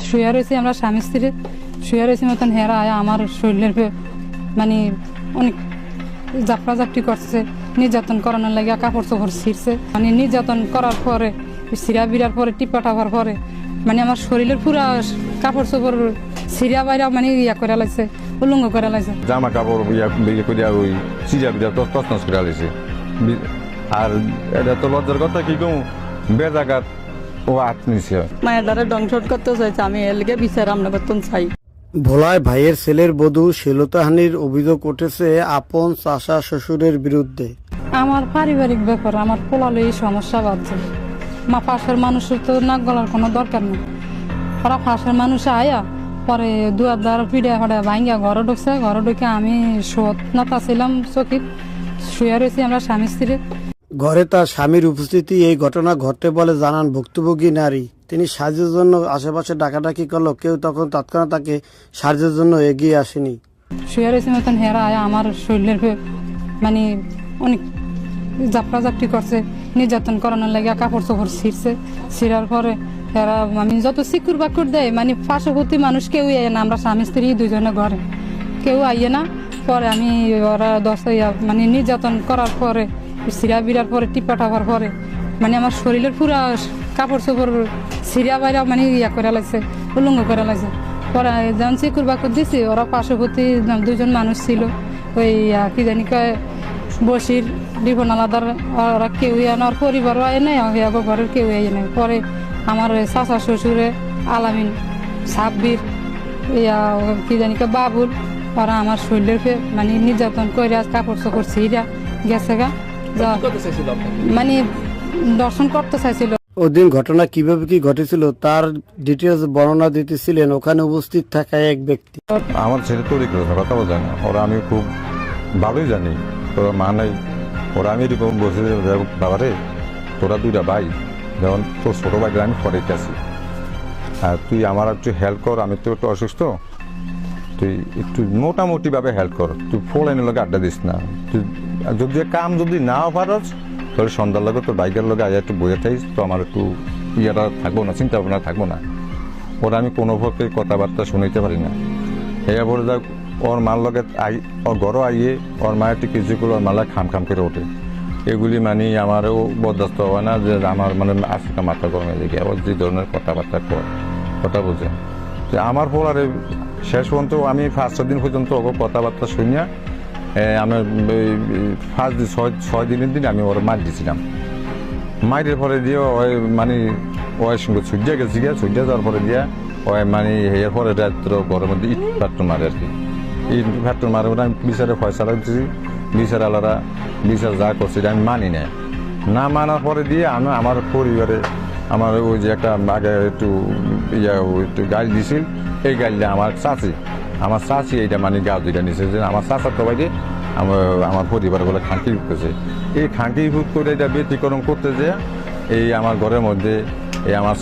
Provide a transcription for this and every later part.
শুয়ে রয়েছি আমরা স্বামী স্ত্রী শুয়ে রয়েছি মতন হেরা আয়া আমার শরীরের মানে অনেক জাপড়ি করছে, নির্যাতন করানোর লাগে কাপড় চোপড় ছিঁড়ছে, মানে নির্যাতন করার পরে ছিঁড়া বিড়ার পরে টিপা টাপার পরে মানে আমার শরীরের পুরা কাপড় চোপড় ছিঁড়া বাইরা মানে করে লাগছে, উলঙ্গ করে লাগছে, জামা কাপড় করিয়া ওই চিরা বিরা তছনছ করে লাগছে। আর এটা তো লজ্জার কথা কি কম বেজাগাত ও আত্মনিছে মায়ের দ্বারা ধ্বংস করতে চাইছে, আমি এর লিগে বিচার আমরা করতেন চাই। ভোলায় ভাইয়ের ছেলের বধূ শ্লীলতাহানির অভিযোগ উঠেছে আপন চাচা শ্বশুরের বিরুদ্ধে। আমার পারিবারিক ব্যাপার, আমার পোলালে এই সমস্যা বাড়ছে। পাশের মানুষের তো নাক গলার কোনো দরকার নেই, ওরা পাশের মানুষ আয়া পরে দুয়ার দ্বার পিড়ে হড়ে ভাঙ্গা ঘরে ঢুকছে, ঘরে ঢুকে আমি শোধ নাতা ছিলাম চকিত শুয়ে রয়েছি আমরা স্বামী স্ত্রী। ঘরে তার স্বামীর উপস্থিতি এই ঘটনা ঘটে বলে জানান ভুক্তভোগী নারী। তিনি সাহায্যের জন্য আশেপাশে ডাকাডাকি করলেও কেউ তখন তৎক্ষণাৎ তাকে সাহায্যের জন্য এগিয়ে আসেনি। শুয়ে রয়েছি মতন হেরা আয়া আমার শরীরের মানে অনেক জাপড়ি করছে, নির্যাতন করানোর লাগে কাপড় চোপড় ছিঁড়ছে, ছিঁড়ার পরে এরা আমি যত সিকুর বাকুর দেয় মানে পার্শ্ববর্তী মানুষ কেউ আইয়ে না, আমরা স্বামী স্ত্রী দুজনে ঘরে কেউ আইয়ে না। পরে আমি ওরা মানে নির্যাতন করার পরে ছিঁড়া বিড়ার পরে টিপা টাপার পরে মানে আমার শরীরের পুরা কাপড় চোপড় ছিঁড়া বাইরা মানে করে লাগছে, উলঙ্গ করে লাগছে। পরে যখন সিকুর বাকুর দিছি ওরা পার্শ্ববর্তী দুজন মানুষ ছিল, ওই কি জানি কয় বসির ডিফন আলাদার, ওরা কেউ আনার পরিবারও আয় নাই, ঘরের কেউ আয় নাই। পরে আমার চাচা শ্বশুরে আলামিন সাব্বির কি জানি বাবুল ওরা আমার শরীরের মানে নির্যাতন করে কাপড় চোপড় ছিঁড়া গেছে গা, মানে দর্শন করতে চাইছিল। ওদিন ঘটনা কিভাবে কি ঘটেছিল তার ডিটেলস বর্ণনা দিতেছিলেন ওখানে উপস্থিত থাকা এক ব্যক্তি। আমার ছেলে তৈরি করে কথা বলছে না, ওরা আমি খুব ভালোই জানি, তোরা মা নাই, ওরা আমি এরকম বসে বাবারে তোরা দুইটা ভাই, যেমন তোর ছোট ভাইটা আমি ফরেতে আছি, আর তুই আমার একটু হেল্প কর, আমি তো একটু অসুস্থ, তুই একটু মোটামুটিভাবে হেল্প কর, তুই ফোন লাইনের লোক আড্ডা দিস না, তুই যদি কাম যদি নাও পারস তাহলে সন্ধ্যার লোক তোর বাইকের লোক আজ একটু বইয়ে থাইস, তো আমার একটু ইয়েটা থাকবো না, চিন্তা ভাবনা থাকবো না। ওরা আমি কোনো পক্ষে কথাবার্তা শুনাইতে পারি না। এরপরে যাক ওর মার লগে ওর ঘরও আইয়ে ওর মায়ের একটু কিছু করে ওর মালা খাম খাম করে ওঠে, এগুলি মানে আমারও বরদাস্ত হয় না, যে আমার মানে আজকে মাথা গরমে লেগে আবার যে ধরনের কথাবার্তা কথা বলছে। আমার পোলারে শেষ পর্যন্ত আমি 5-6 দিন পর্যন্ত ওকে কথাবার্তা শুনিয়া আমার ফার্স্ট 6 দিনের দিন আমি ওরা মার দিয়েছিলাম। মাইরের পরে দিয়ে ওই মানে ওর সঙ্গে ছুটিয়া গেছি গিয়া, ছুটিয়া যাওয়ার পরে দিয়া ওই মানে এর পরে রাত্র ঘরের মধ্যে ইট পাত্র মারে আর কি, ইট পাত্র মারে আমি বিচারে ফয়সালা দিচ্ছি, বিচার আলাদা বিচার যা করছি আমি মানি না মানার পরে দিয়ে আমি আমার পরিবারে আমার ওই যে একটা আগে একটু একটু গাড়ি দিছিল, এই গাড়িটা আমার চাচি এইটা মানে গাছ দুইটা নিছে, যে আমার চাচার তো বাইরে আমার পরিবারগুলো খাঁটি করছে, এই খাঁটি ভূত করে এটা ব্যতিক্রম করতে যে এই আমার ঘরের মধ্যে এই আমার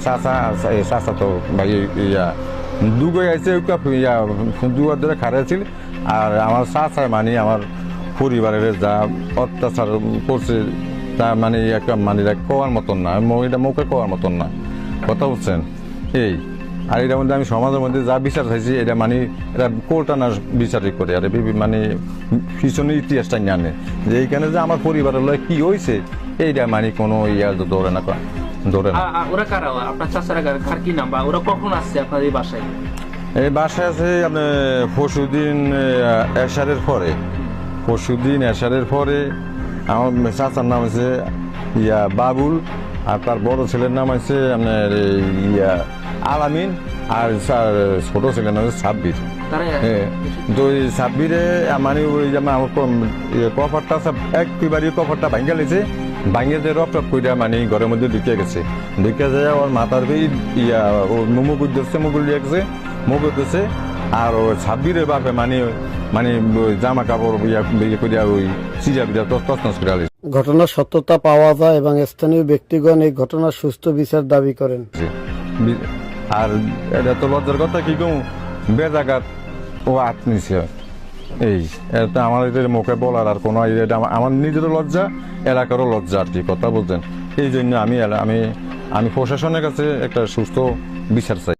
চাচা তো ভাই ইয়া দুগই আছে দুয়ার ধরে খারাইছিল, আর আমার চাচা মানে আমার পরিবারের যা অত্যাচার করছে তা মানে একটা মানে কোয়ার মতন না, এটা মুখে কোয়ার মতন না, কথা বলছেন এই। আর এটার মধ্যে আমি সমাজের মধ্যে যা বিচার চাইছি এটা মানে এটা কোর্টানার বিচারই করে, আর মানে পিছনে ইতিহাসটা জানে যে এইখানে যে আমার পরিবারের লয় কি হয়েছে এইটা মানে কোনো ধরে না ধরে না। ওরা কারা আপনার চাচারা কার কি নাম, বা ওরা কখন আসছে আপনার এই বাসায়? এই বাসায় আছে আপনার পরশুদিন এশারের পরে আমার চাচার নাম আছে বাবুল, আর তার বড় ছেলের নাম আছে আপনার আলামিন, আর ছোট ছেলের নাম আছে সাব্বির। তো এই সাব্বিরে মানে ওই যে আমার কফারটা একেবারে কফারটা ভাঙ্গা লেছে, ভাঙ্গে যে রফ কইরা মানে ঘরের মধ্যে ঢুকে গেছে, ঢুকে যায় ওর মাথার মুগুল দিয়েছে মুগুল দিয়েছে, আর ও সাব্বিরের বাপে মানে মানে জামা কাপড় করিয়া ওই চিরা বিড়া তছনছ করে আলিস। ঘটনার সত্যতা পাওয়া যায় এবং স্থানীয় ব্যক্তিগণ এই ঘটনার সুস্থ বিচার দাবি করেন। আর এটা তো লজ্জার কথা কি কম বেজাগাত ও আত্মনিছে এই, এটা আমার এদের মুখে বলার আর কোনো এটা আমার নিজেরও লজ্জা, এলাকারও লজ্জা আর কি, কথা বলতেন। এই জন্য আমি প্রশাসনের কাছে একটা সুস্থ বিচার চাই।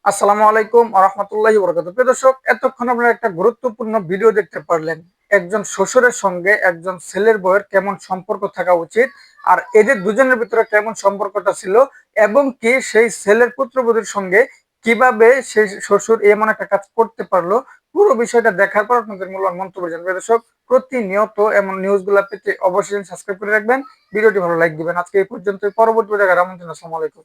আসসালামু আলাইকুম ওয়া রাহমাতুল্লাহি ওয়া বারাকাতুহু। প্রিয় দর্শক, এতক্ষণ আপনারা একটা গুরুত্বপূর্ণ ভিডিও দেখতে পারলেন। একজন শ্বশুরের সঙ্গে একজন ছেলের বউয়ের কেমন সম্পর্ক থাকা উচিত, আর এদের দুজনের ভিতরে কেমন সম্পর্কটা ছিল, এবং কি সেই ছেলের পুত্রবধূর সঙ্গে কিভাবে সেই শ্বশুর এমন একটা কাজ করতে পারলো। পুরো বিষয়টা দেখার পর আপনাদের মূল্যবান মন্তব্য জানাবেন। প্রিয় দর্শক, প্রতিনিয়ত এমন নিউজগুলো পেতে অবশ্যই সাবস্ক্রাইব করে রাখবেন। ভিডিওটি ভালো লাইক দিবেন। আজকে এই পর্যন্ত, পরবর্তী ভিডিও দেখার আমন্ত্রণ। আসসালামু আলাইকুম।